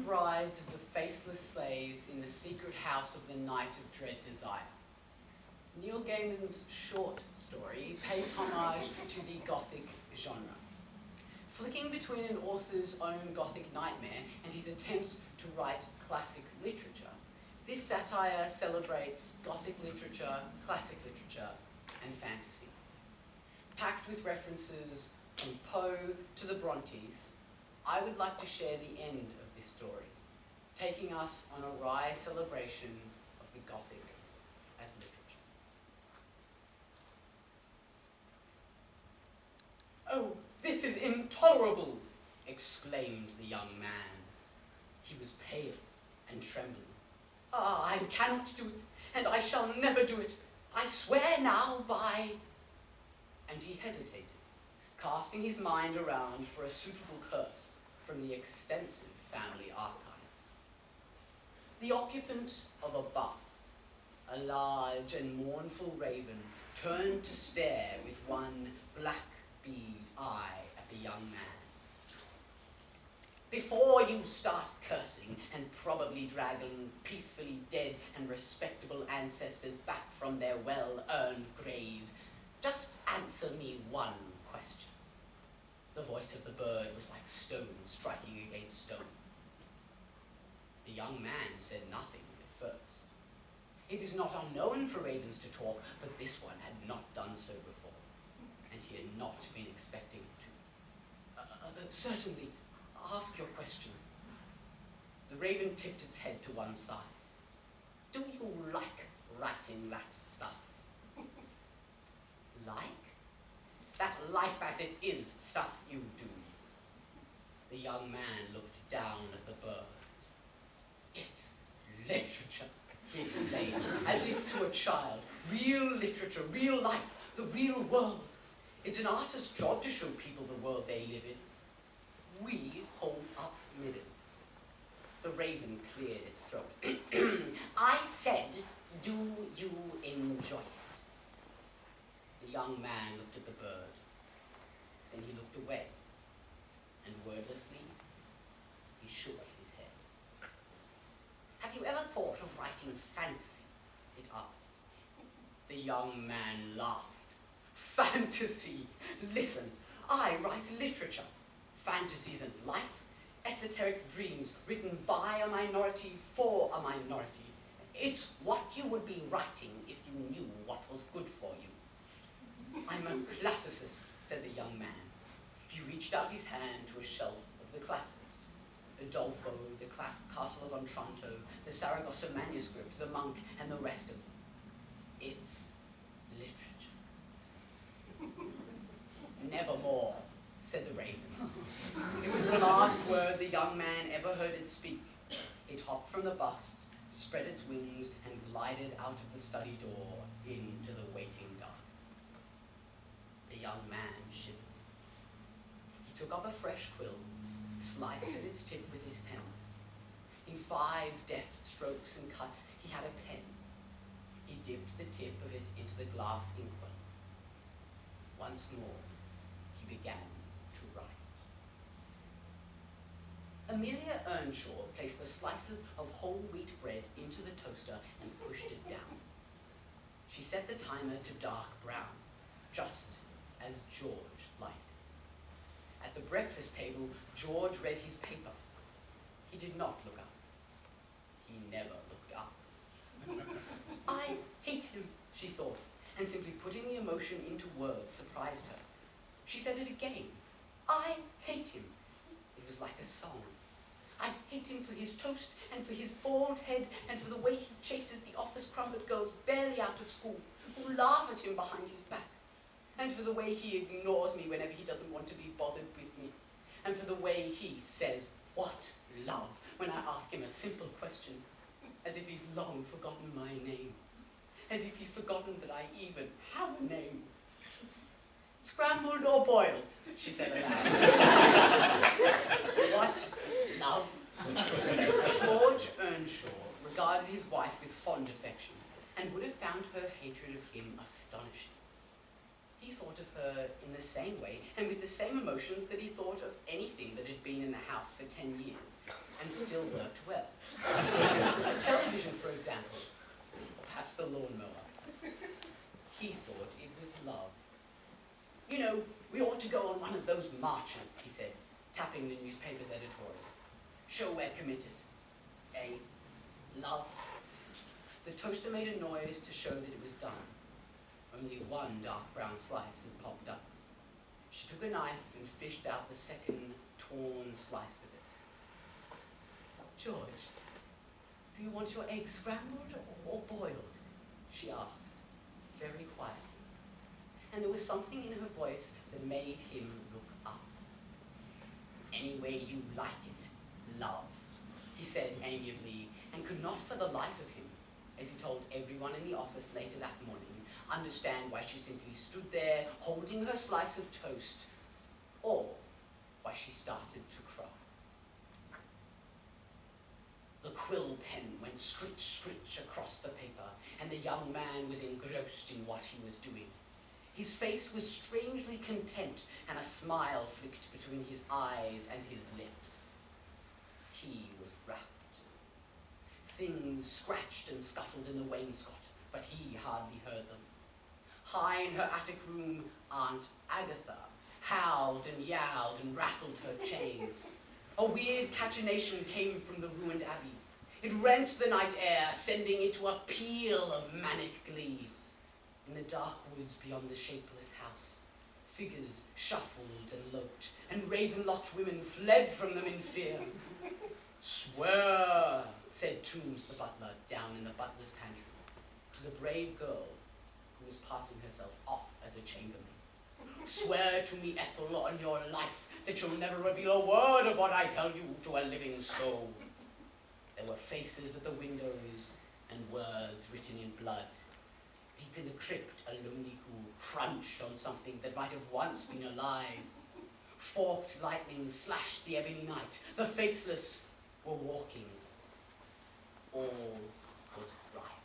brides of the faceless slaves in the secret house of the Knight of Dread Desire. Neil Gaiman's short story pays homage to the Gothic genre. Flicking between an author's own Gothic nightmare and his attempts to write classic literature, this satire celebrates Gothic literature, classic literature, and fantasy. Packed with references from Poe to the Brontes, I would like to share the end of this story, taking us on a wry celebration of the Gothic as literature. "Oh, this is intolerable!" exclaimed the young man. He was pale and trembling. "Ah, I cannot do it, and I shall never do it. I swear now by..." And he hesitated, casting his mind around for a suitable curse from the extensive family archives. The occupant of a bust, a large and mournful raven, turned to stare with one black-bead eye at the young man. "Before you start cursing and probably dragging peacefully dead and respectable ancestors back from their well-earned graves, just answer me one question." The voice of the bird was like stone striking against stone. The young man said nothing at first. It is not unknown for ravens to talk, but this one had not done so before, and he had not been expecting to. "Certainly, ask your question." The raven tipped its head to one side. "Do you like writing that stuff?" "Like?" "That life as it is stuff you do." The young man looked down at the bird. "It's literature," he explained, as if to a child. "Real literature, real life, the real world. It's an artist's job to show people the world they live in. We hold up mirrors." The raven cleared its throat. "I said, do you enjoy it?" The young man looked at the bird. Then he looked away, and wordlessly, he shook his head. "Have you ever thought of writing fantasy?" it asked. The young man laughed. "Fantasy? Listen, I write literature. Fantasies and life, esoteric dreams written by a minority for a minority. It's what you would be writing if you knew what was good for you." "I'm a classicist," said the young man. He reached out his hand to a shelf of the classics. Udolpho, the Castle of Otranto, the Saragossa manuscript, the monk, and the rest of them. "It's literature." "Nevermore," said the raven. It was the last word the young man ever heard it speak. It hopped from the bust, spread its wings, and glided out of the study door into the waiting darkness. The young man shivered. He took up a fresh quill, sliced at its tip with his pen. In 5 deft strokes and cuts, he had a pen. He dipped the tip of it into the glass inkwell. Once more, he began to write. Amelia Earnshaw placed the slices of whole wheat bread into the toaster and pushed it down. She set the timer to dark brown, just as George liked it. At the breakfast table, George read his paper. He did not look up. He never looked up. "I hate him," she thought, and simply putting the emotion into words surprised her. She said it again. "I hate him." It was like a song. "I hate him for his toast, and for his bald head, and for the way he chases the office crumpet girls barely out of school, who laugh at him behind his back, and for the way he ignores me whenever he doesn't want to be bothered with me, and for the way he says, 'What love?' when I ask him a simple question, as if he's long forgotten my name, as if he's forgotten that I even have a name." "Scrambled or boiled?" she said aloud. "What love?" George Earnshaw regarded his wife with fond affection, and would have found her hatred of him astonishing. He thought of her in the same way, and with the same same emotions that he thought of anything that had been in the house for 10 years and still worked well. The television, for example, or perhaps the lawnmower. He thought it was love. You know, we ought to go on one of those marches, he said, tapping the newspaper's editorial. Show we're committed. Eh? Love. The toaster made a noise to show that it was done. Only one dark brown slice had popped up. She took a knife and fished out the second torn slice with it. George, do you want your eggs scrambled or boiled? She asked, very quietly. And there was something in her voice that made him look up. Any way you like it, love, he said amiably, and could not for the life of him, as he told everyone in the office later that morning, understand why she simply stood there holding her slice of toast, or why she started to cry. The quill pen went scritch, scritch across the paper, and the young man was engrossed in what he was doing. His face was strangely content, and a smile flicked between his eyes and his lips. He was rapt. Things scratched and scuttled in the wainscot, but he hardly heard them. High in her attic room, Aunt Agatha howled and yowled and rattled her chains. A weird cachinnation came from the ruined abbey. It rent the night air, sending it to a peal of manic glee. In the dark woods beyond the shapeless house, figures shuffled and loped, and raven-locked women fled from them in fear. Swear, said Toombs the butler down in the butler's pantry, to the brave girl who was passing herself off as a chambermaid. Swear to me, Ethel, on your life, that you'll never reveal a word of what I tell you to a living soul. There were faces at the windows and words written in blood. Deep in the crypt, a lonely ghoul crunched on something that might have once been alive. Forked lightning slashed the ebony night. The faceless were walking. All was right.